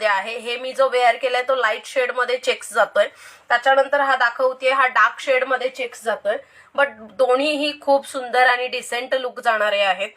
आहे। हे मी जो वेअर केलाय तो लाईट शेड मध्ये चेक्स जातोय, त्याच्यानंतर हा दाखवते हा डार्क शेड मध्ये चेक्स जातोय, बट दोन्हीही खूप सुंदर आणि डिसेंट लुक जाणारे आहेत।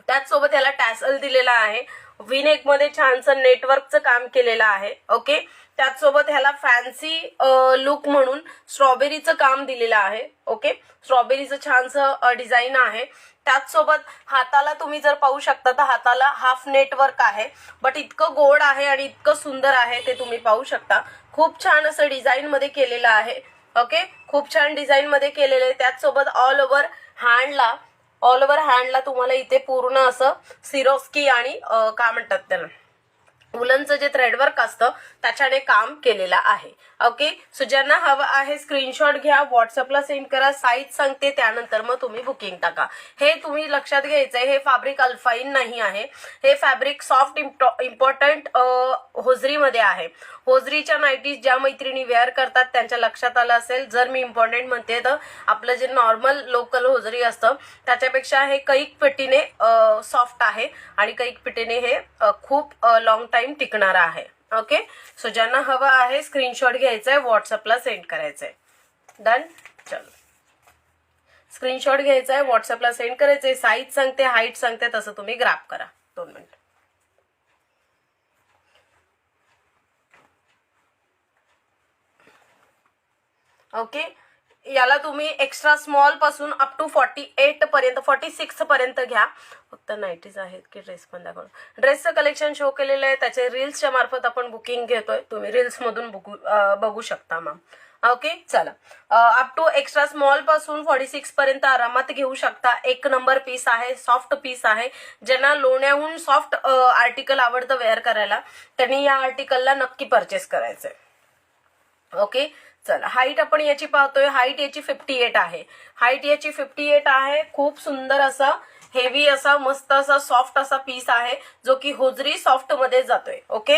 त्याचसोबत याला टॅसल दिलेला आहे, व्ही नेक मध्ये छानसं नेटवर्कचं काम केलेलं आहे। ओके, त्याचसोबत ह्याला फॅन्सी लुक म्हणून स्ट्रॉबेरीचं काम दिलेलं आहे। ओके, स्ट्रॉबेरीचं छानसं डिझाईन आहे। त्याचसोबत हाताला तुम्ही जर पाहू शकता तर हाताला हाफ नेटवर्क आहे, बट इतकं गोड आहे आणि इतकं सुंदर आहे ते तुम्ही पाहू शकता। खूप छान असं डिझाईन मध्ये केलेलं आहे। ओके, खूप छान डिझाईन मध्ये केलेलं आहे। त्याचसोबत ऑल ओव्हर हँडला तुम्हाला इथे पूर्ण असं सिरोस्की आणि काय म्हणतात त्याला वुलनचं जे थ्रेडवर्क असतं त्याच्याने काम केलेलं आहे। ओके, सो ज्यांना हवं आहे स्क्रीनशॉट घ्या, व्हॉट्सअपला सेंड करा, साईज सांगते त्यानंतर मग तुम्ही बुकिंग टाका। हे तुम्ही लक्षात घ्यायचंय, हे फॅब्रिक अल्फाईन नाही आहे, हे फॅब्रिक सॉफ्ट इम्पॉर्टंट होजरीमध्ये आहे। होजरीच्या नाईटीज ज्या मैत्रिणी वेअर करतात त्यांच्या लक्षात आलं असेल, जर मी इम्पॉर्टंट म्हणते तर आपलं जे नॉर्मल लोकल होजरी असतं त्याच्यापेक्षा हे कैक पेटीने सॉफ्ट आहे आणि कैक पेटीने हे खूप लॉंग टाइम टिकणार आहे। ओके, सो ज्यांना हवं आहे स्क्रीनशॉट घ्यायचा आहे, व्हॉट्सअपला सेंड करायचंय। डन, चलो स्क्रीनशॉट घ्यायचा आहे, व्हॉट्सअपला सेंड करायचंय, साईज सांगते हाईट सांगते तसं तुम्ही ग्रॅब करा। 2 मिनिट। ओके, याला तुम्ही एक्स्ट्रा स्मॉल पासून अप टू 48 पर्यंत 46 पर्यंत घ्या। फक्त नाईटीज आहेत की ड्रेस पण दाखवून, ड्रेसचं कलेक्शन शो केलेलं आहे, त्याचे रील्सच्या मार्फत आपण बुकिंग घेतोय, तुम्ही रील्स मधून बघू शकता मॅम। ओके, चला अप टू एक्स्ट्रा स्मॉल पासून 46 पर्यंत आरामात घेऊ शकता। 1 नंबर पीस आहे, सॉफ्ट पीस आहे। ज्यांना लोण्याहून सॉफ्ट आर्टिकल आवडतं वेअर करायला त्यांनी या आर्टिकलला नक्की परचेस करायचंय। ओके, चला हाईट आपण याची पाहतोय, हाईट याची 58 आहे, हाईट याची 58 आहे। खूप सुंदर असा हेवी असा मस्त असा सॉफ्ट असा पीस आहे जो की होजरी सॉफ्ट मध्ये जातोय। ओके,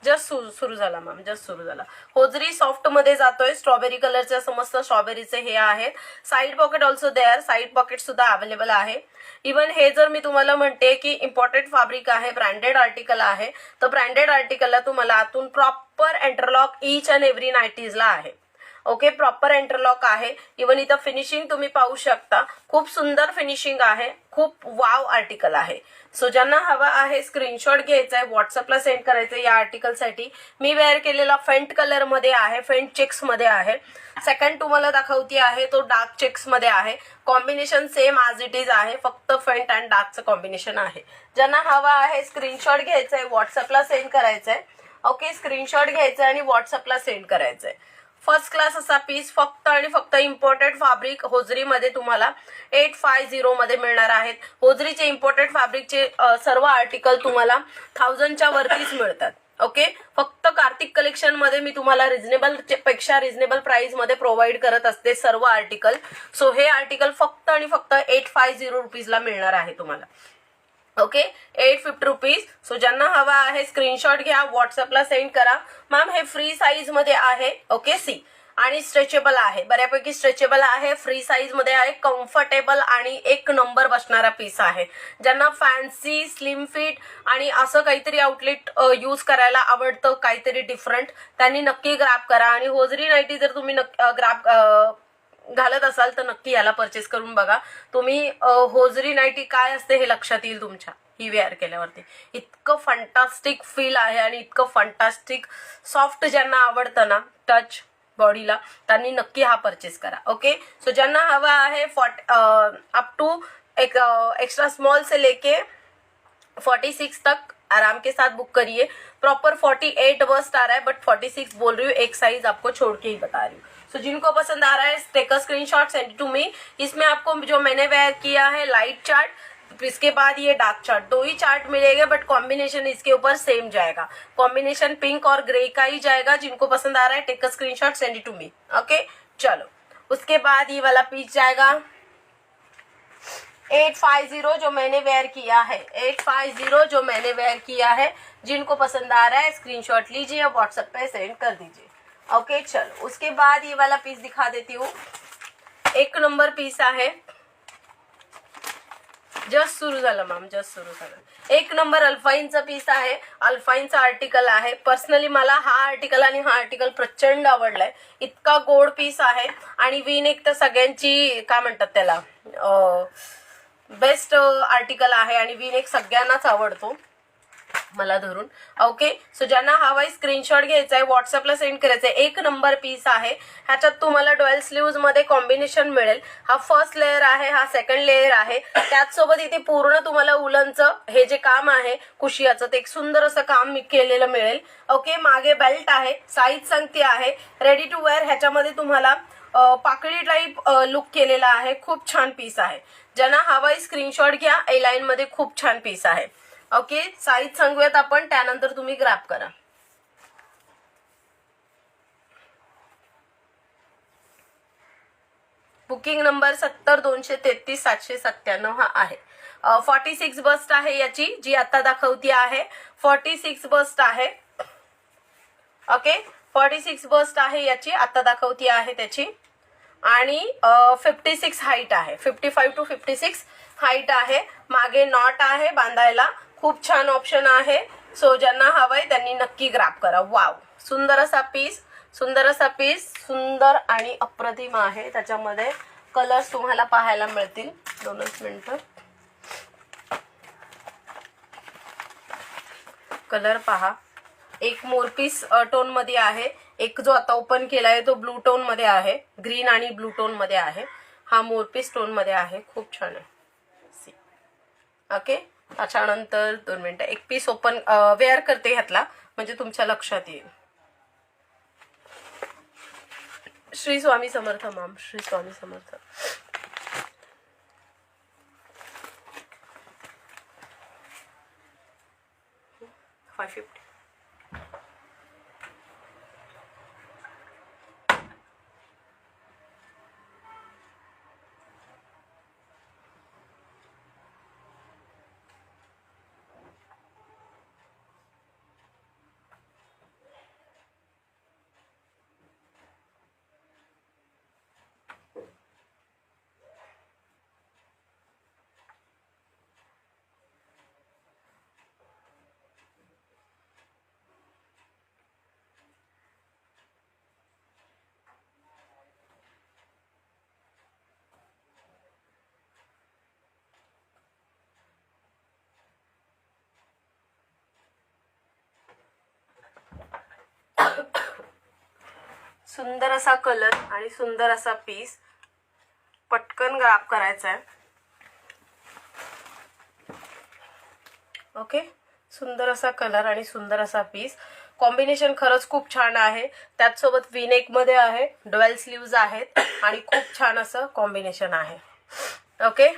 जस्ट सुरू झाला मॅम, जस्ट सुरू झाला, होजरी सॉफ्ट मध्ये जातोय। स्ट्रॉबेरी कलरचे असं मस्त स्ट्रॉबेरीचे हे आहेत। Side pocket also there, side pocket सुद्धा अवेलेबल आहे। इवन हे जर मी तुम्हाला म्हणते की इम्पॉर्टंट फॅब्रिक आहे, ब्रँडेड आर्टिकल आहे, तर ब्रँडेड आर्टिकलला तुम्हाला आतून proper interlock each and every नाईटीजला आहे। ओके, प्रॉपर इंटरलॉक आहे। इवन इथं फिनिशिंग तुम्ही पाहू शकता, खूप सुंदर फिनिशिंग आहे, खूप वाव आर्टिकल आहे। सो ज्यांना हवा आहे स्क्रीनशॉट घ्यायचा आहे, व्हॉट्सअपला सेंड करायचं या आर्टिकलसाठी। मी वेअर केलेला फेंट कलर मध्ये आहे, फेंट चेक्स मध्ये आहे। सेकंड तुम्हाला दाखवती आहे तो डार्क चेक्स मध्ये आहे। Combination same as it is आहे, फक्त फेंट अँड डार्कचं कॉम्बिनेशन आहे। ज्यांना हवा आहे स्क्रीनशॉट घ्यायचा आहे, व्हॉट्सअपला सेंड करायचंय। ओके, स्क्रीनशॉट घ्यायचा आणि व्हॉट्सअपला सेंड करायचंय। फर्स्ट क्लास असा पीस फक्त आणि फक्त इम्पोर्टेड फॅब्रिक होजरीमध्ये तुम्हाला 850 मध्ये मिळणार आहेत। होजरीचे इम्पोर्टेड फॅब्रिकचे सर्व आर्टिकल तुम्हाला 1000च्या वरतीच मिळतात। ओके, फक्त कार्तिक कलेक्शन मध्ये मी तुम्हाला रिझनेबल पेक्षा रिझनेबल प्राइस मध्ये प्रोव्हाइड करत असते सर्व आर्टिकल। सो हे आर्टिकल फक्त आणि फक्त 850 रुपीजला मिळणार आहे तुम्हाला। Okay, 850 rupees. सो ज्यांना हवा आहे स्क्रीनशॉट घ्या, व्हॉट्सअपला सेंड करा। मॅम हे फ्री साईज मध्ये आहे। ओके, सी आणि स्ट्रेचेबल आहे, बऱ्यापैकी स्ट्रेचेबल आहे, फ्री साईज मध्ये आहे, कम्फर्टेबल आणि 1 नंबर बसणारा पीस आहे। ज्यांना फॅन्सी स्लिम फिट आणि असं काहीतरी आउटलेट यूज करायला आवडतं, काहीतरी डिफरंट, त्यांनी नक्की ग्रॅब करा। आणि होजरी नाईटी जर तुम्ही ग्रॅब घालत असाल तर नक्की याला परचेस करून बघा। तुम्ही होजरी नाईटी काय असते हे लक्षात येईल तुमच्या ही वेअर केल्यावरती। इतकं फंटास्टिक फील आहे आणि इतकं फंटास्टिक सॉफ्ट ज्यांना आवडतं ना टच बॉडीला त्यांनी नक्की हा परचेस करा। ओके, सो ज्यांना हवा आहे अप टू एक एक्स्ट्रा स्मॉल से लेके 46 तक आराम के साथ बुक करिए। प्रॉपर 48 बस्ट आ रहा है बट 46 बोल रही हूँ, एक साइज आपको छोड़ के ही बता रही हूँ। सो जिनको पसंद आ रहा है take a screenshot, send to me. इसमें आपको जो मैंने वेयर किया है लाइट चार्ट, इसके बाद ये डार्क चार्ट, 2 ही चार्ट मिलेगा बट कॉम्बिनेशन इसके ऊपर सेम जाएगा। कॉम्बिनेशन पिंक और ग्रे का ही जाएगा। जिनको पसंद आ रहा है take a screenshot, send it to me. Okay, चलो उसके बाद ये वाला पीस जाएगा 850 जो मैंने वेयर किया है, 850 जो मैंने वेयर किया है। जिनको पसंद आ रहा है स्क्रीनशॉट लीजिए, व्हाट्सएप पे सेंड कर दीजिए। ओके, चलो उसके बाद ये वाला पीस दिखा देती हूँ। 1 नंबर पीस है, जस्ट सुरू झालं मॅम, जस्ट सुरू झालं. एक नंबर अल्फाईनचा पीस आहे, अल्फाईनचा आर्टिकल आहे. पर्सनली मला हा आर्टिकल आणि हा आर्टिकल प्रचंड आवडलाय. इतका गोड पीस आहे आणि वी नेक तर सगळ्यांची काय म्हणतात त्याला बेस्ट आर्टिकल आहे आणि वी नेक सगळ्यांनाच आवडतो मला धरून. ओके, सो ज्यांना हवाय स्क्रीनशॉट घ्यायचा आहे, व्हॉट्सअपला सेंड करायचा आहे. एक नंबर पीस आहे. ह्याच्यात तुम्हाला डुएल स्लीव्ज मध्ये कॉम्बिनेशन मिळेल. हा फर्स्ट लेअर आहे, हा सेकंड लेअर आहे. त्याचसोबत इथे पूर्ण तुम्हाला उलनचं हे जे काम आहे कुशियाचं ते एक सुंदर असं काम केलेलं मिळेल. ओके, मागे बेल्ट आहे, साईज सांगते आहे, रेडी टू वेअर. ह्याच्यामध्ये तुम्हाला पाकळी टाईप लुक केलेला आहे. खूप छान पीस आहे. ज्यांना हवाय स्क्रीनशॉट घ्या. ए लाईन मध्ये खूप छान पीस आहे. ओके, साईज सांगूयात आपण, त्यानंतर तुम्ही ग्रॅब करा. बुकिंग नंबर 70233797 हा आहे. 46 बस्ट आहे याची, जी आता दाखवती आहे. 46 बस्ट आहे. ओके, 46 बस्ट आहे याची, आता दाखवती आहे त्याची. आणि 56 हाईट आहे. 55 to 56 हाईट आहे. मागे नॉट आहे बांधायला. खूप छान ऑप्शन आहे. सो ज्यांना हवंय त्यांनी नक्की ग्रॅब करा. वाव, सुंदर असा पीस, सुंदर असा पीस, सुंदर आणि अप्रतिम आहे. त्याच्यामध्ये कलर्स तुम्हाला पाहायला मिळतील. 2 मिनिटं. कलर पहा. एक मोरपीस टोन मध्ये आहे. एक जो आता ओपन केलाय तो ब्लू टोन मध्ये आहे. ग्रीन आणि ब्लू टोन मध्ये आहे. हा मोरपीस टोन मध्ये आहे. खूप छान आहे. ओके, त्याच्यानंतर 2 मिनिटं. एक पीस ओपन वेअर करते ह्यातला, म्हणजे तुमच्या लक्षात येईल. श्री स्वामी समर्थ मॅम, श्री स्वामी समर्थ. $550. सुंदर असा कलर आणि सुंदर असा पीस. पटकन ग्रॅब करायचा आहे. ओके, सुंदर असा कलर आणि सुंदर असा पीस. कॉम्बिनेशन खरंच खूप छान आहे. त्याचसोबत वीनेक मध्ये आहे, डुएल स्लीव्ज आहेत आणि खूप छान असं कॉम्बिनेशन आहे. ओके.